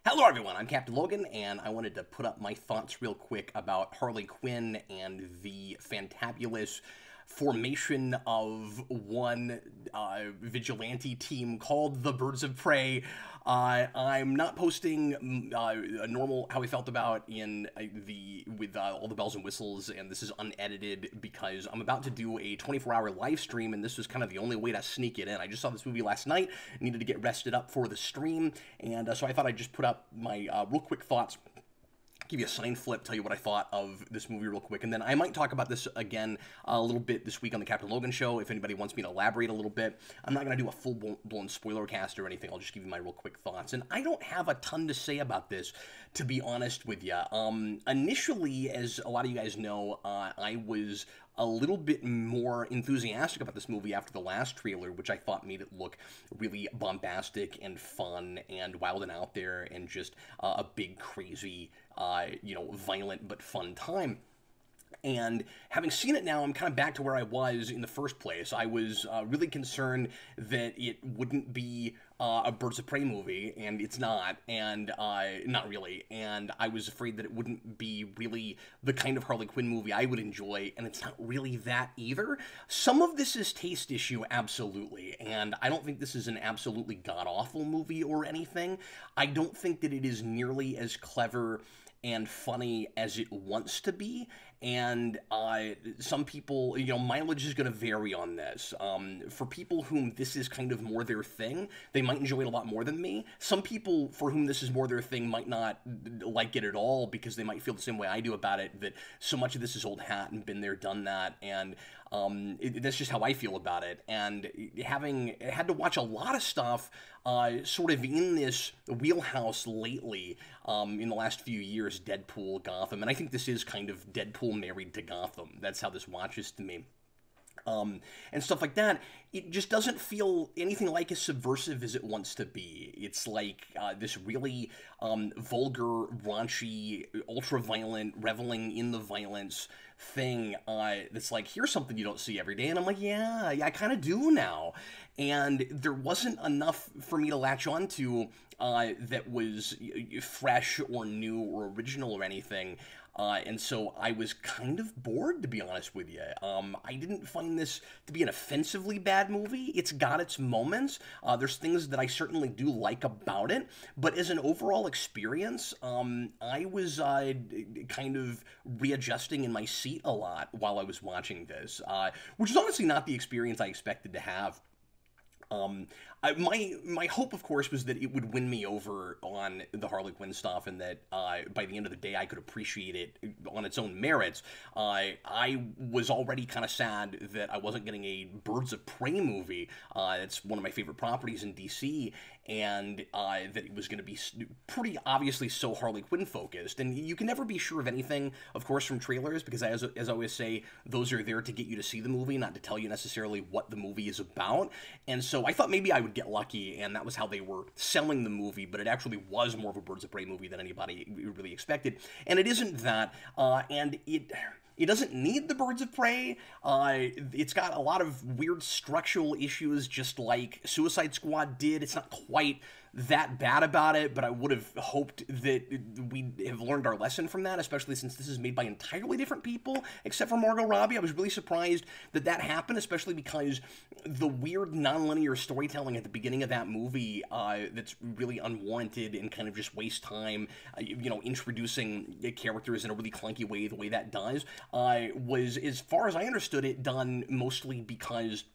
Hello everyone, I'm Captain Logan, and I wanted to put up my thoughts real quick about Harley Quinn and the Fantabulous formation of one vigilante team called the Birds of Prey. I'm not posting a normal how we felt about in with all the bells and whistles, and this is unedited because I'm about to do a 24-hour live stream, and this was kind of the only way to sneak it in. I just saw this movie last night, needed to get rested up for the stream, and so I thought I'd just put up my real quick thoughts, give you a sign flip, tell you what I thought of this movie real quick, and then I might talk about this again a little bit this week on the Captain Logan Show if anybody wants me to elaborate a little bit. I'm not going to do a full-blown spoiler cast or anything. I'll just give you my real quick thoughts, and I don't have a ton to say about this, to be honest with you. Initially, as a lot of you guys know, I was a little bit more enthusiastic about this movie after the last trailer, which I thought made it look really bombastic and fun and wild and out there and just a big, crazy, violent but fun time. And having seen it now, I'm kind of back to where I was in the first place. I was really concerned that it wouldn't be a Birds of Prey movie, and it's not, and not really. And I was afraid that it wouldn't be really the kind of Harley Quinn movie I would enjoy, and it's not really that either. Some of this is taste issue, absolutely, and I don't think this is an absolutely god-awful movie or anything. I don't think that it is nearly as clever and funny as it wants to be, and some people, mileage is going to vary on this. For people whom this is kind of more their thing, they might enjoy it a lot more than me. Some people for whom this is more their thing might not like it at all because they might feel the same way I do about it, that so much of this is old hat and been there, done that, and that's just how I feel about it. And having had to watch a lot of stuff sort of in this wheelhouse lately in the last few years, Deadpool, Gotham, and I think this is kind of Deadpool married to Gotham. That's how this watches to me. And stuff like that, it just doesn't feel anything like as subversive as it wants to be. It's like this really vulgar, raunchy, ultra-violent, reveling in the violence thing that's like, here's something you don't see every day. And I'm like, yeah, I kind of do now. And there wasn't enough for me to latch onto that was fresh or new or original or anything. And so I was kind of bored, to be honest with you. I didn't find this to be an offensively bad movie. It's got its moments. There's things that I certainly do like about it. But as an overall experience, I was kind of readjusting in my seat a lot while I was watching this, which is honestly not the experience I expected to have. My hope, of course, was that it would win me over on the Harley Quinn stuff, and that by the end of the day I could appreciate it on its own merits. I was already kind of sad that I wasn't getting a Birds of Prey movie. It's one of my favorite properties in DC, and that it was going to be pretty obviously so Harley Quinn focused. And you can never be sure of anything, of course, from trailers, because as I always say, those are there to get you to see the movie, not to tell you necessarily what the movie is about. And so I thought maybe I would get lucky, and that was how they were selling the movie, but it actually was more of a Birds of Prey movie than anybody really expected. And it isn't that, and it doesn't need the Birds of Prey. It's got a lot of weird structural issues, just like Suicide Squad did. It's not quite that bad about it, but I would have hoped that we have learned our lesson from that, especially since this is made by entirely different people, except for Margot Robbie. I was really surprised that happened, especially because the weird nonlinear storytelling at the beginning of that movie that's really unwarranted and kind of just waste time, introducing characters in a really clunky way, the way that does, was, as far as I understood it, done mostly because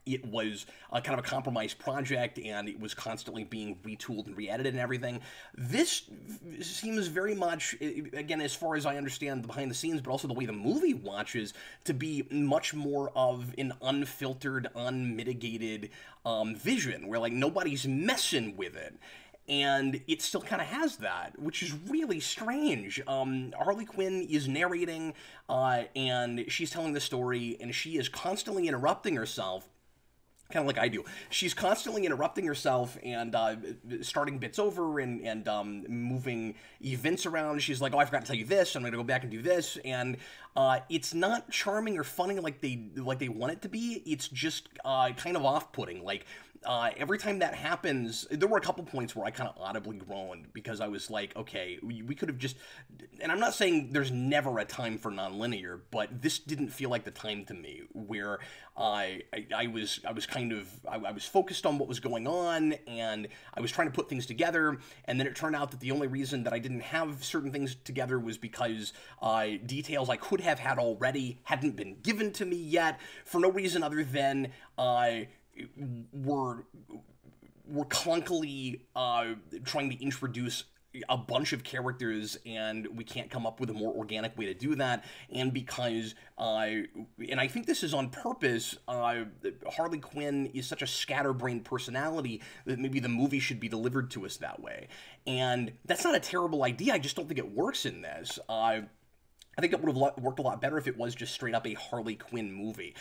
it was kind of a compromised project, and it was constantly being retooled and re-edited and everything. This seems very much, again, as far as I understand the behind the scenes, but also the way the movie watches, to be much more of an unfiltered, unmitigated vision, where, like, nobody's messing with it. And it still kind of has that, which is really strange. Harley Quinn is narrating, and she's telling the story, and she is constantly interrupting herself, kind of like I do. She's constantly interrupting herself and starting bits over and moving events around. She's like, oh, I forgot to tell you this. I'm going to go back and do this. And it's not charming or funny like they want it to be. It's just kind of off-putting. Like, every time that happens, there were a couple points where I kind of audibly groaned because I was like, okay, we could have just, and I'm not saying there's never a time for nonlinear, but this didn't feel like the time to me where I was focused on what was going on, and I was trying to put things together, and then it turned out that the only reason that I didn't have certain things together was because details I could have had already hadn't been given to me yet, for no reason other than we're clunkily trying to introduce a bunch of characters, and we can't come up with a more organic way to do that, and because, and I think this is on purpose, Harley Quinn is such a scatterbrained personality that maybe the movie should be delivered to us that way, and that's not a terrible idea, I just don't think it works in this. I think it would have worked a lot better if it was just straight up a Harley Quinn movie.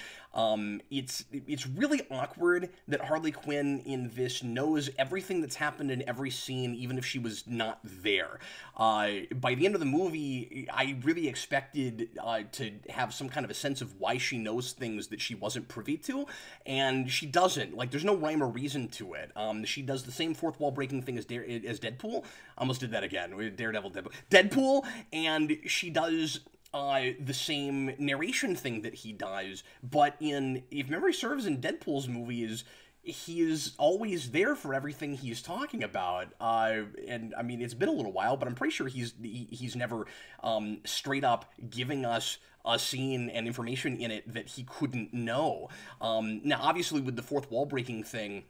It's really awkward that Harley Quinn in this knows everything that's happened in every scene, even if she was not there. By the end of the movie, I really expected to have some kind of a sense of why she knows things that she wasn't privy to, and she doesn't. Like, there's no rhyme or reason to it. She does the same fourth wall breaking thing as Deadpool. I almost did that again. Deadpool, and she does the same narration thing that he does, but if memory serves, in Deadpool's movies, he is always there for everything he's talking about, and I mean, it's been a little while, but I'm pretty sure he's never straight up giving us a scene and information in it that he couldn't know. Now, obviously, with the fourth wall breaking thing,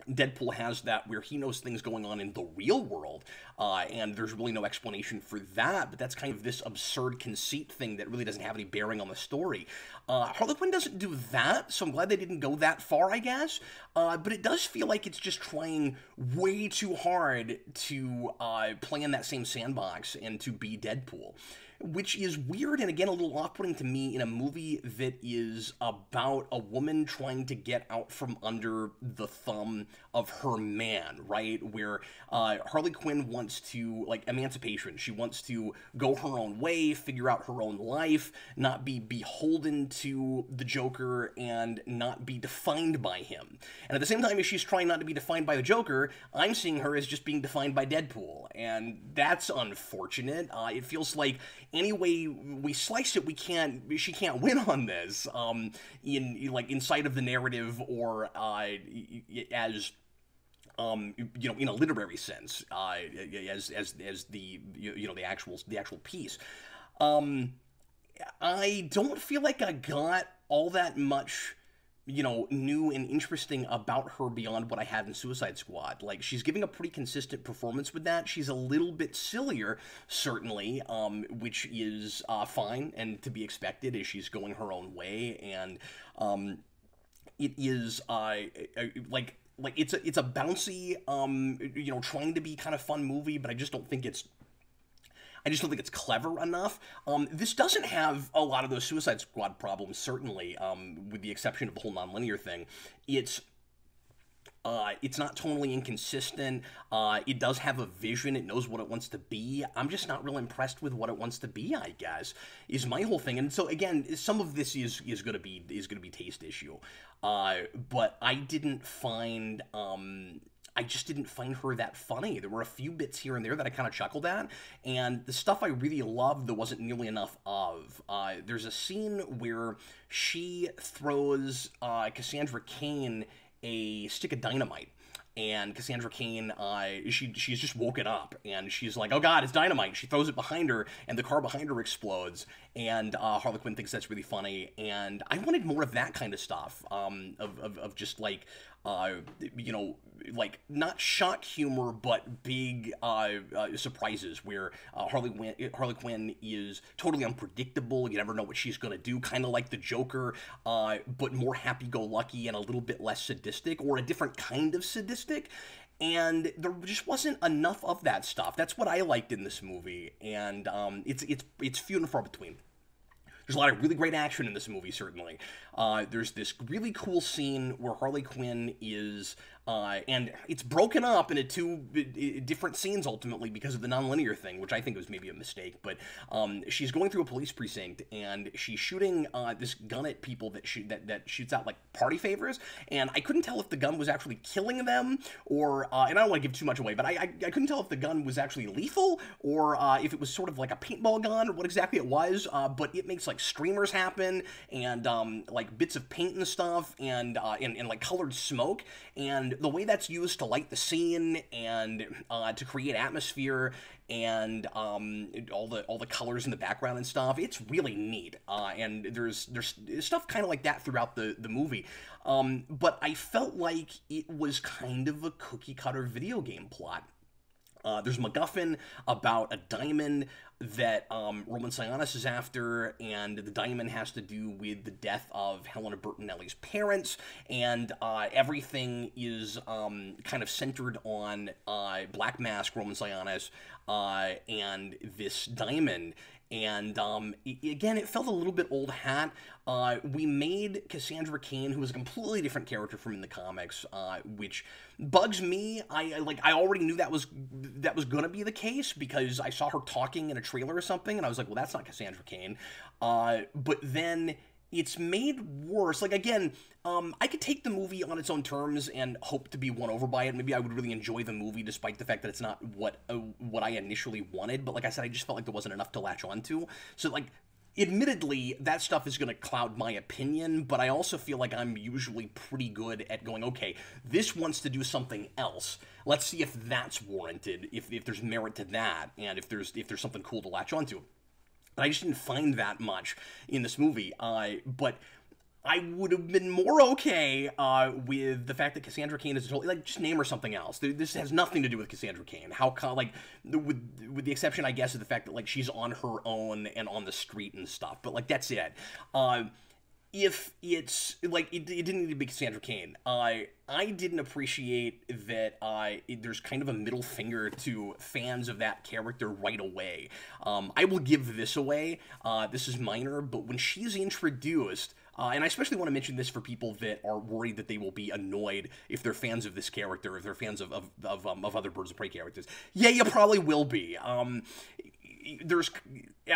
Deadpool has that where he knows things going on in the real world, and there's really no explanation for that, but that's kind of this absurd conceit thing that really doesn't have any bearing on the story. Harley Quinn doesn't do that, so I'm glad they didn't go that far, I guess, but it does feel like it's just trying way too hard to play in that same sandbox and to be Deadpool, which is weird and, again, a little off-putting to me in a movie that is about a woman trying to get out from under the thumb of her man, right? Where Harley Quinn wants to, like, Emancipation. She wants to go her own way, figure out her own life, not be beholden to the Joker, and not be defined by him. And at the same time as she's trying not to be defined by the Joker, I'm seeing her as just being defined by Deadpool, and that's unfortunate. It feels like any way we slice it, she can't win on this, inside of the narrative, or as in a literary sense, as the actual piece. I don't feel like I got all that much, new and interesting about her beyond what I had in Suicide Squad. Like, she's giving a pretty consistent performance with that. She's a little bit sillier, certainly, which is fine and to be expected as she's going her own way, and it is it's a bouncy, trying to be kind of fun movie, but I just don't think it's clever enough. This doesn't have a lot of those Suicide Squad problems, certainly, with the exception of the whole nonlinear thing. It's not tonally inconsistent. It does have a vision. It knows what it wants to be. I'm just not real impressed with what it wants to be, I guess, is my whole thing. And so, again, some of this is gonna be taste issue. But I just didn't find her that funny. There were a few bits here and there that I kind of chuckled at, and the stuff I really loved, there wasn't nearly enough of. There's a scene where she throws Cassandra Cain a stick of dynamite, and Cassandra Cain, she's just woken up, and she's like, oh god, it's dynamite. She throws it behind her, and the car behind her explodes, and Harley Quinn thinks that's really funny, and I wanted more of that kind of stuff, of just, like, not shock humor, but big surprises where Harley Quinn is totally unpredictable. You never know what she's going to do, kind of like the Joker, but more happy-go-lucky and a little bit less sadistic, or a different kind of sadistic. And there just wasn't enough of that stuff. That's what I liked in this movie, and it's few and far between. There's a lot of really great action in this movie, certainly. There's this really cool scene where Harley Quinn is And it's broken up into two different scenes ultimately because of the nonlinear thing, which I think was maybe a mistake. But she's going through a police precinct and she's shooting this gun at people that shoots out like party favors. And I couldn't tell if the gun was actually killing them or, and I don't want to give too much away, but I couldn't tell if the gun was actually lethal or if it was sort of like a paintball gun or what exactly it was. But it makes like streamers happen and like bits of paint and stuff and like colored smoke. And the way that's used to light the scene and to create atmosphere and all the colors in the background and stuff, it's really neat. And there's stuff kind of like that throughout the movie. But I felt like it was kind of a cookie cutter video game plot. There's a MacGuffin about a diamond that Roman Sionis is after, and the diamond has to do with the death of Helena Bertinelli's parents, and everything is kind of centered on Black Mask, Roman Sionis, and this diamond. And again, it felt a little bit old hat. We made Cassandra Cain, who was a completely different character from in the comics, which bugs me. I already knew that was gonna be the case because I saw her talking in a trailer or something, and I was like, well, that's not Cassandra Cain. But then it's made worse. Like, again, I could take the movie on its own terms and hope to be won over by it. Maybe I would really enjoy the movie despite the fact that it's not what I initially wanted. But like I said, I just felt like there wasn't enough to latch onto. So, like, admittedly, that stuff is going to cloud my opinion, but I also feel like I'm usually pretty good at going, okay, this wants to do something else. Let's see if that's warranted, if there's merit to that, and if there's something cool to latch onto. But I just didn't find that much in this movie. But I would have been more okay with the fact that Cassandra Cain is totally, like, just name her something else. This has nothing to do with Cassandra Cain. Like, with the exception, I guess, of the fact that, like, she's on her own and on the street and stuff. But, like, that's it. If it's, like, it didn't need to be Cassandra Cain. I didn't appreciate that there's kind of a middle finger to fans of that character right away. I will give this away. This is minor, but when she's introduced, and I especially want to mention this for people that are worried that they will be annoyed if they're fans of this character, if they're fans of other Birds of Prey characters. Yeah, you probably will be. And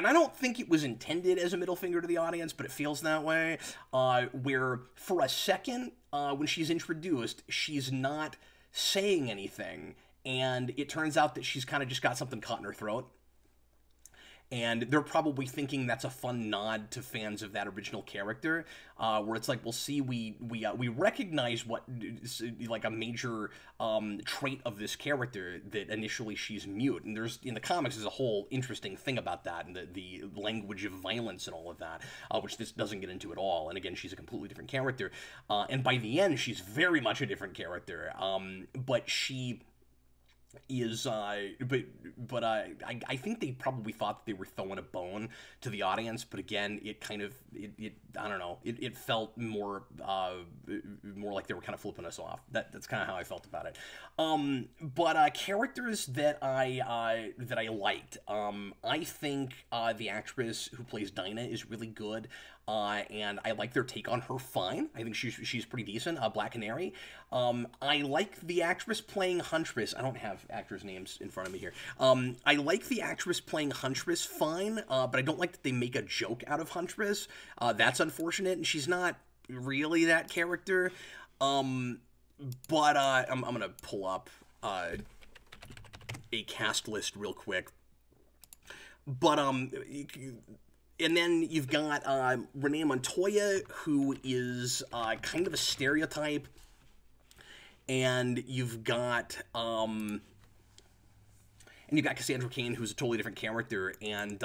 I don't think it was intended as a middle finger to the audience, but it feels that way, where for a second, when she's introduced, she's not saying anything, and it turns out that she's kind of just got something caught in her throat. And they're probably thinking that's a fun nod to fans of that original character, where it's like, well, see, we recognize what, like, a major trait of this character, that initially she's mute. And in the comics, there's a whole interesting thing about that, and the language of violence and all of that, which this doesn't get into at all. And again, she's a completely different character. And by the end, she's very much a different character. But she is I think they probably thought that they were throwing a bone to the audience, but again, it kind of I don't know, it felt more like they were kind of flipping us off. That's kind of how I felt about it. But characters that I liked, I think the actress who plays Dinah is really good. And I like their take on her fine. I think she's pretty decent. Black Canary. I like the actress playing Huntress. I don't have actors' names in front of me here. I like the actress playing Huntress fine, but I don't like that they make a joke out of Huntress. That's unfortunate, and she's not really that character. But I'm gonna pull up a cast list real quick. But and then you've got Renee Montoya, who is kind of a stereotype, and you've got Cassandra Cain, who's a totally different character, and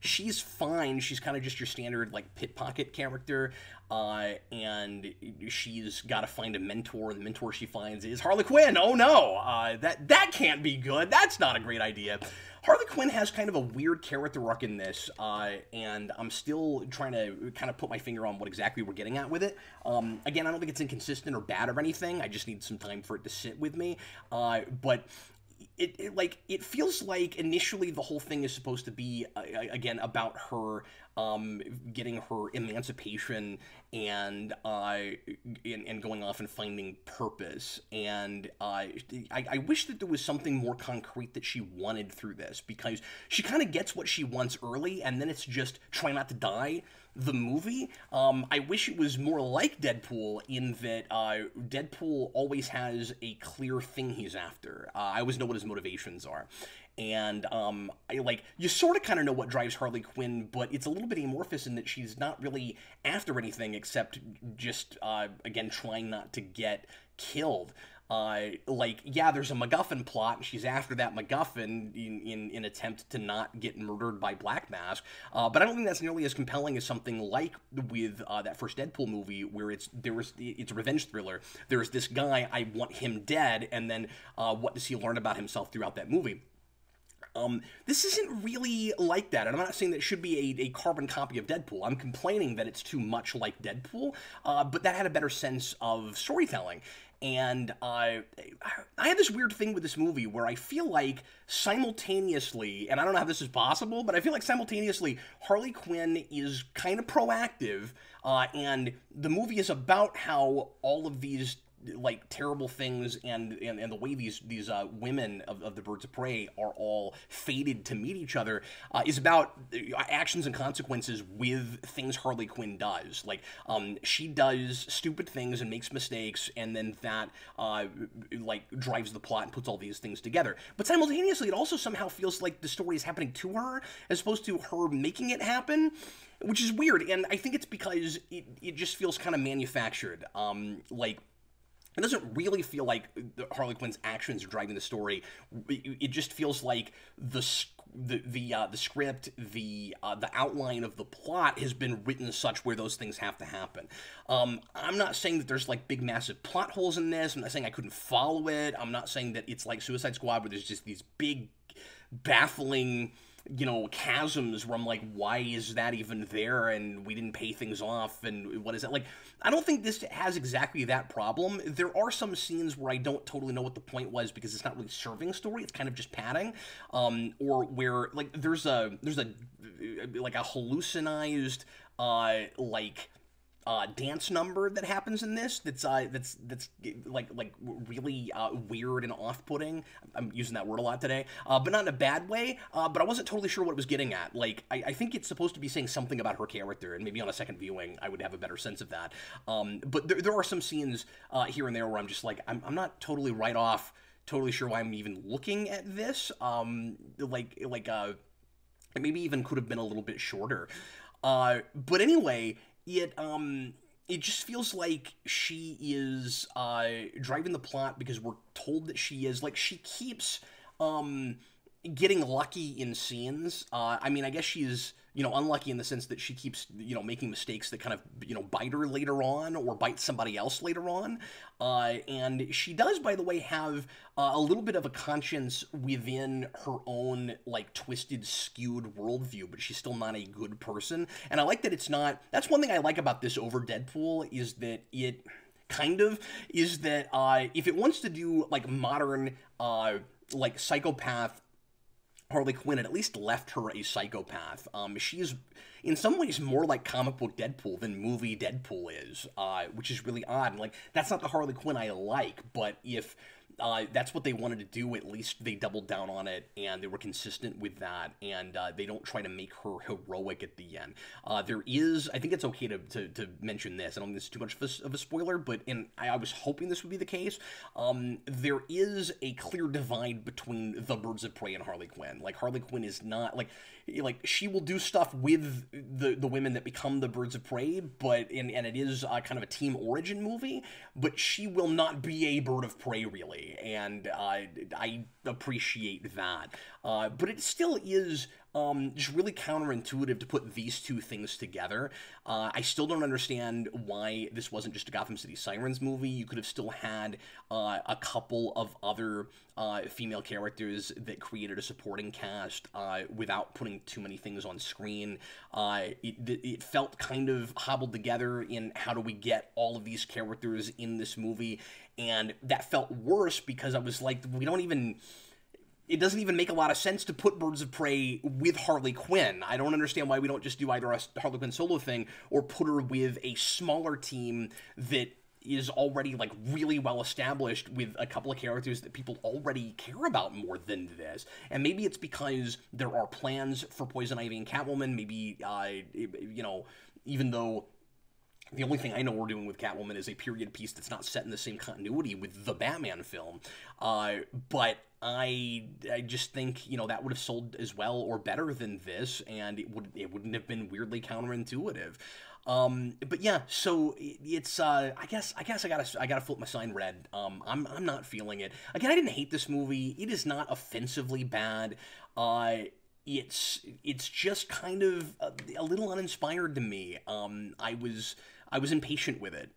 she's fine. She's kind of just your standard, like, pickpocket character, and she's got to find a mentor, and the mentor she finds is Harley Quinn. Oh no, that can't be good. That's not a great idea. Harley Quinn has kind of a weird character arc in this, and I'm still trying to kind of put my finger on what exactly we're getting at with it. Again, I don't think it's inconsistent or bad or anything. I just need some time for it to sit with me. But it feels like initially the whole thing is supposed to be again about her getting her emancipation and going off and finding purpose. And I wish that there was something more concrete that she wanted through this, because she kind of gets what she wants early, and then it's just try not to die. The movie, I wish it was more like Deadpool in that Deadpool always has a clear thing he's after. I always know what his motivations are. And you sort of kind of know what drives Harley Quinn, but it's a little bit amorphous in that she's not really after anything except just, again, trying not to get killed. Yeah, there's a MacGuffin plot, and she's after that MacGuffin in attempt to not get murdered by Black Mask. But I don't think that's nearly as compelling as something like with that first Deadpool movie, where it's a revenge thriller. There's this guy, I want him dead, and then what does he learn about himself throughout that movie? This isn't really like that, and I'm not saying that it should be a carbon copy of Deadpool. I'm complaining that it's too much like Deadpool, but that had a better sense of storytelling. And I have this weird thing with this movie where I feel like simultaneously, and I don't know how this is possible, but I feel like simultaneously Harley Quinn is kind of proactive, and the movie is about how all of these terrible things and the way these women of the Birds of Prey are all fated to meet each other is about actions and consequences with things Harley Quinn does. She does stupid things and makes mistakes, and then that drives the plot and puts all these things together. But simultaneously, it also somehow feels like the story is happening to her as opposed to her making it happen, which is weird. And I think it's because it just feels kind of manufactured. It doesn't really feel like Harley Quinn's actions are driving the story. It just feels like the script, the outline of the plot has been written such where those things have to happen. I'm not saying that there's big massive plot holes in this. I'm not saying I couldn't follow it. I'm not saying that it's like Suicide Squad where there's just these big, baffling, chasms where I'm like, why is that even there? And we didn't pay things off, and what is that? I don't think this has exactly that problem. There are some scenes where I don't totally know what the point was because it's not really serving story. It's kind of just padding. Or where, there's a hallucinized, dance number that happens in this that's really weird and off-putting. I'm using that word a lot today, but not in a bad way. But I wasn't totally sure what it was getting at. I think it's supposed to be saying something about her character, and maybe on a second viewing I would have a better sense of that. But there are some scenes here and there where I'm just I'm not totally totally sure why I'm even looking at this. It maybe even could have been a little bit shorter. But anyway, it just feels like she is driving the plot because we're told that she is. She keeps getting lucky in scenes. I guess she's, unlucky in the sense that she keeps, making mistakes that kind of, bite her later on or bite somebody else later on. And she does, by the way, have a little bit of a conscience within her own, twisted, skewed worldview, but she's still not a good person. And I like that it's not... That's one thing I like about this over Deadpool, is that it kind of is that if it wants to do, modern, psychopath Harley Quinn, it at least left her a psychopath. She's in some ways more like comic book Deadpool than movie Deadpool is, which is really odd. And that's not the Harley Quinn I like, but if that's what they wanted to do, at least they doubled down on it, and they were consistent with that, and they don't try to make her heroic at the end. There is, I think it's okay to mention this, I don't think this is too much of a spoiler, but I was hoping this would be the case. There is a clear divide between the Birds of Prey and Harley Quinn. Harley Quinn is not, she will do stuff with the women that become the Birds of Prey, but, and it is kind of a team origin movie, but she will not be a Bird of Prey, really. And I appreciate that. But it still is just really counterintuitive to put these two things together. I still don't understand why this wasn't just a Gotham City Sirens movie. You could have still had a couple of other female characters that created a supporting cast without putting too many things on screen. It felt kind of hobbled together in how do we get all of these characters in this movie, and that felt worse because I was like, we don't even... it doesn't even make a lot of sense to put Birds of Prey with Harley Quinn. I don't understand why we don't just do either a Harley Quinn solo thing or put her with a smaller team that is already like really well established with a couple of characters that people already care about more than this. And maybe it's because there are plans for Poison Ivy and Catwoman. Maybe, you know, even though the only thing I know we're doing with Catwoman is a period piece that's not set in the same continuity with the Batman film. But I just think, you know, that would have sold as well or better than this, and it wouldn't have been weirdly counterintuitive. But yeah, so it's I guess I gotta flip my sign red. I'm not feeling it. Again, I didn't hate this movie. It is not offensively bad. It's just kind of a little uninspired to me. I was impatient with it.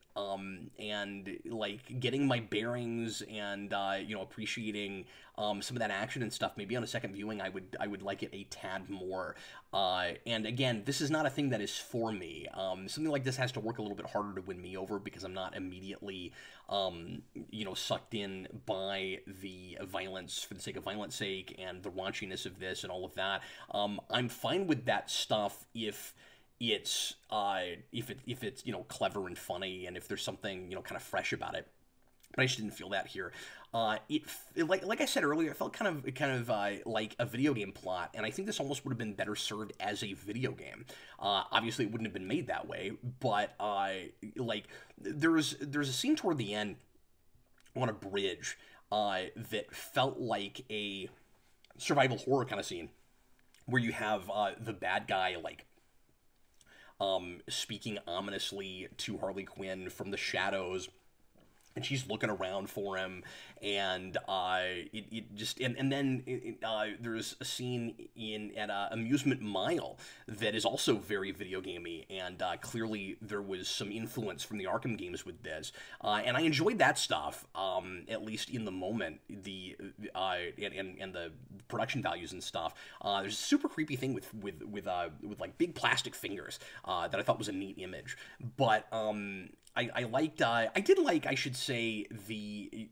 And like getting my bearings and you know, appreciating some of that action and stuff. Maybe on a second viewing, I would like it a tad more. And again, this is not a thing that is for me. Something like this has to work a little bit harder to win me over because I'm not immediately you know, sucked in by the violence for the sake of violence sake and the raunchiness of this and all of that. I'm fine with that stuff if it's you know, clever and funny, and if there's something, you know, kind of fresh about it. But I just didn't feel that here. Like I said earlier, it felt kind of like a video game plot, and I think this almost would have been better served as a video game. Obviously, it wouldn't have been made that way, but like there's a scene toward the end on a bridge that felt like a survival horror kind of scene, where you have the bad guy like speaking ominously to Harley Quinn from the shadows, and she's looking around for him, and there's a scene at Amusement Mile that is also very video gamey, and clearly there was some influence from the Arkham games with this, and I enjoyed that stuff, at least in the moment. The production values and stuff. There's a super creepy thing with like big plastic fingers that I thought was a neat image, but I did like, I should say, the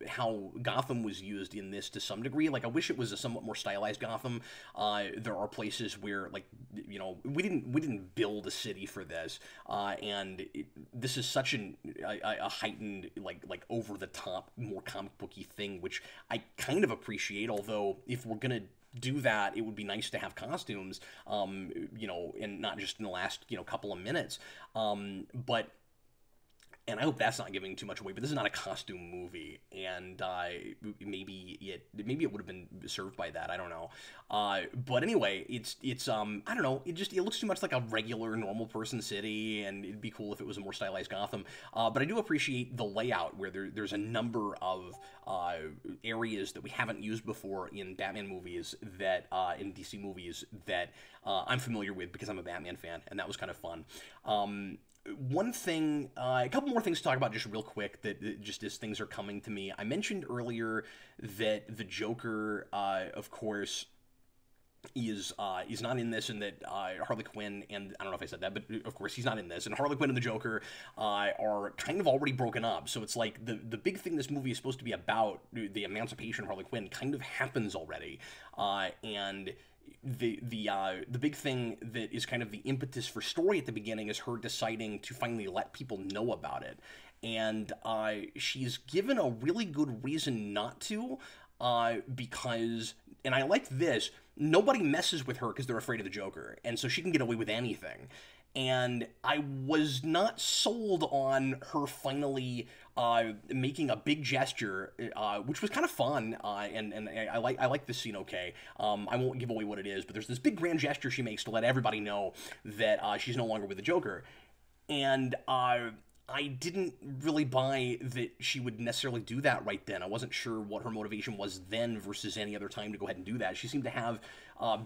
how Gotham was used in this to some degree. Like, I wish it was a somewhat more stylized Gotham. There are places where, like, you know, we didn't build a city for this, and this is such a heightened, like over the top, more comic booky thing, which I kind of appreciate. Although, if we're gonna do that, it would be nice to have costumes, you know, and not just in the last, you know, couple of minutes, but. And I hope that's not giving too much away, but this is not a costume movie, and maybe it would have been served by that. I don't know. But anyway, it's I don't know. It looks too much like a regular normal person city, and it'd be cool if it was a more stylized Gotham. But I do appreciate the layout where there's a number of areas that we haven't used before in Batman movies that in DC movies that I'm familiar with because I'm a Batman fan, and that was kind of fun. One thing, a couple more things to talk about just real quick that just as things are coming to me. I mentioned earlier that the Joker, of course, is not in this, and that Harley Quinn and I don't know if I said that, but of course he's not in this, and Harley Quinn and the Joker are kind of already broken up. So it's like the big thing this movie is supposed to be about, the emancipation of Harley Quinn, kind of happens already, and the big thing that is kind of the impetus for story at the beginning is her deciding to finally let people know about it, and she's given a really good reason not to, because, and I like this, nobody messes with her because they're afraid of the Joker, and so she can get away with anything. And I was not sold on her finally making a big gesture, which was kind of fun, and I like this scene. Okay, I won't give away what it is, but there's this big grand gesture she makes to let everybody know that she's no longer with the Joker, and I didn't really buy that she would necessarily do that right then. I wasn't sure what her motivation was then versus any other time to go ahead and do that. She seemed to have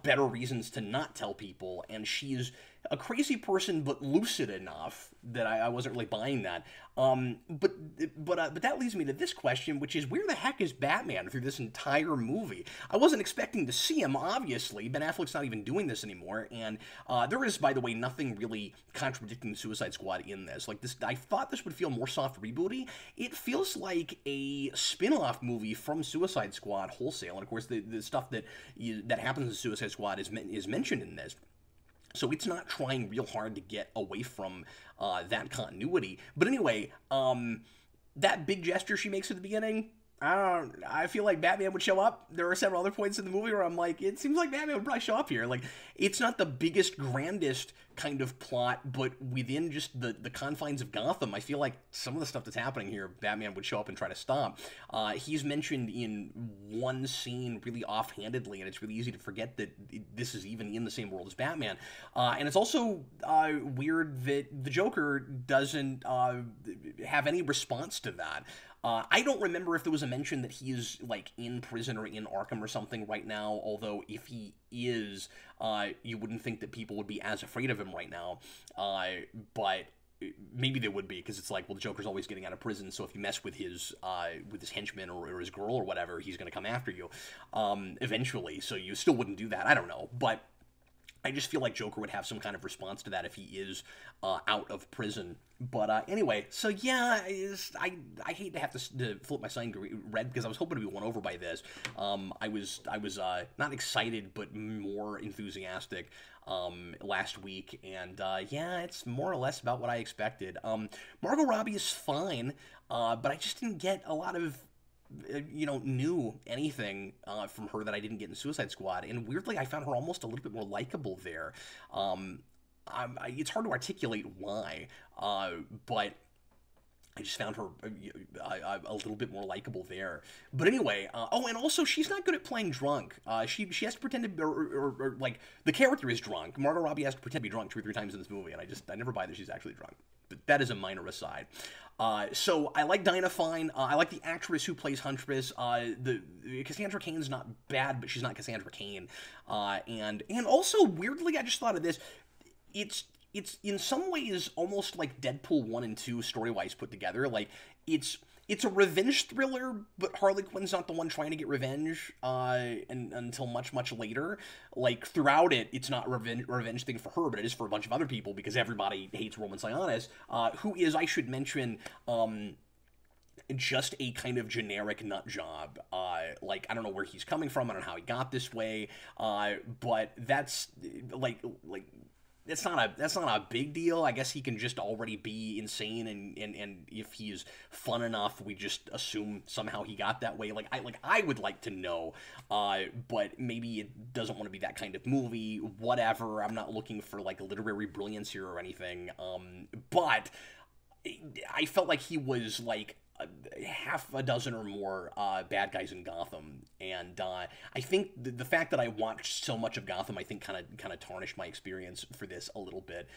better reasons to not tell people, and she's a crazy person but lucid enough that I wasn't really buying that. But that leads me to this question, which is, where the heck is Batman through this entire movie? I wasn't expecting to see him, obviously. Ben Affleck's not even doing this anymore, and there is, by the way, nothing really contradicting Suicide Squad in this. Like, this, I thought this would feel more soft rebooty. It feels like a spin-off movie from Suicide Squad wholesale, and of course, the stuff that happens in Suicide Squad is mentioned in this. So it's not trying real hard to get away from that continuity. But anyway, that big gesture she makes at the beginning, I feel like Batman would show up. There are several other points in the movie where I'm like, it seems like Batman would probably show up here. Like, it's not the biggest, grandest kind of plot, but within just the confines of Gotham, I feel like some of the stuff that's happening here, Batman would show up and try to stop. He's mentioned in one scene really offhandedly, and it's really easy to forget that this is even in the same world as Batman. And it's also weird that the Joker doesn't have any response to that. I don't remember if there was a mention that he is, like, in prison or in Arkham or something right now, although if he is, you wouldn't think that people would be as afraid of him right now, but maybe they would be, because it's like, well, the Joker's always getting out of prison, so if you mess with his henchman or his girl or whatever, he's going to come after you eventually, so you still wouldn't do that. I don't know, but I just feel like Joker would have some kind of response to that if he is out of prison. But anyway, so yeah, I hate to have to flip my sign red, because I was hoping to be won over by this. I was not excited, but more enthusiastic last week, and yeah, it's more or less about what I expected. Margot Robbie is fine, but I just didn't get a lot of knew anything from her that I didn't get in Suicide Squad, and weirdly, I found her almost a little bit more likable there. It's hard to articulate why, but I just found her a little bit more likable there. But anyway, oh, and also, she's not good at playing drunk. She has to pretend to be, or like, the character is drunk. Margot Robbie has to pretend to be drunk 2 or 3 times in this movie, and I never buy that she's actually drunk. But that is a minor aside. So I like Dinah fine. I like the actress who plays Huntress. The Cassandra Cain's not bad, but she's not Cassandra Cain. And also, weirdly, I just thought of this. It's in some ways almost like Deadpool 1 and 2 story-wise put together. Like, it's a revenge thriller, but Harley Quinn's not the one trying to get revenge until much, much later. Like, throughout it, it's not a revenge thing for her, but it is for a bunch of other people, because everybody hates Roman Sionis, who is, I should mention, just a kind of generic nut job. Like, I don't know where he's coming from, I don't know how he got this way, but that's, like... That's not a big deal. I guess he can just already be insane, and if he's fun enough, we just assume somehow he got that way. I would like to know, but maybe it doesn't want to be that kind of movie. Whatever. I'm not looking for like literary brilliance here or anything. But I felt like he was like half a dozen or more bad guys in Gotham, and I think the fact that I watched so much of Gotham, I think kind of tarnished my experience for this a little bit.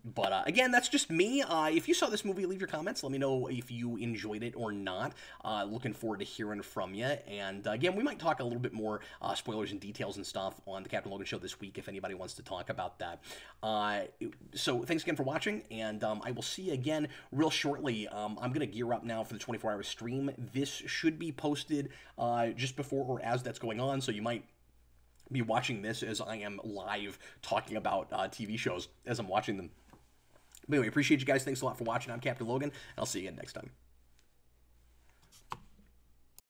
But again, that's just me. If you saw this movie, leave your comments. Let me know if you enjoyed it or not. Looking forward to hearing from you. And again, we might talk a little bit more spoilers and details and stuff on the Captain Logan Show this week if anybody wants to talk about that. So thanks again for watching, and I will see you again real shortly. I'm going to gear up now for the 24-hour stream. This should be posted just before or as that's going on, so you might be watching this as I am live talking about TV shows as I'm watching them. But anyway, appreciate you guys. Thanks a lot for watching. I'm Captain Logan, and I'll see you again next time.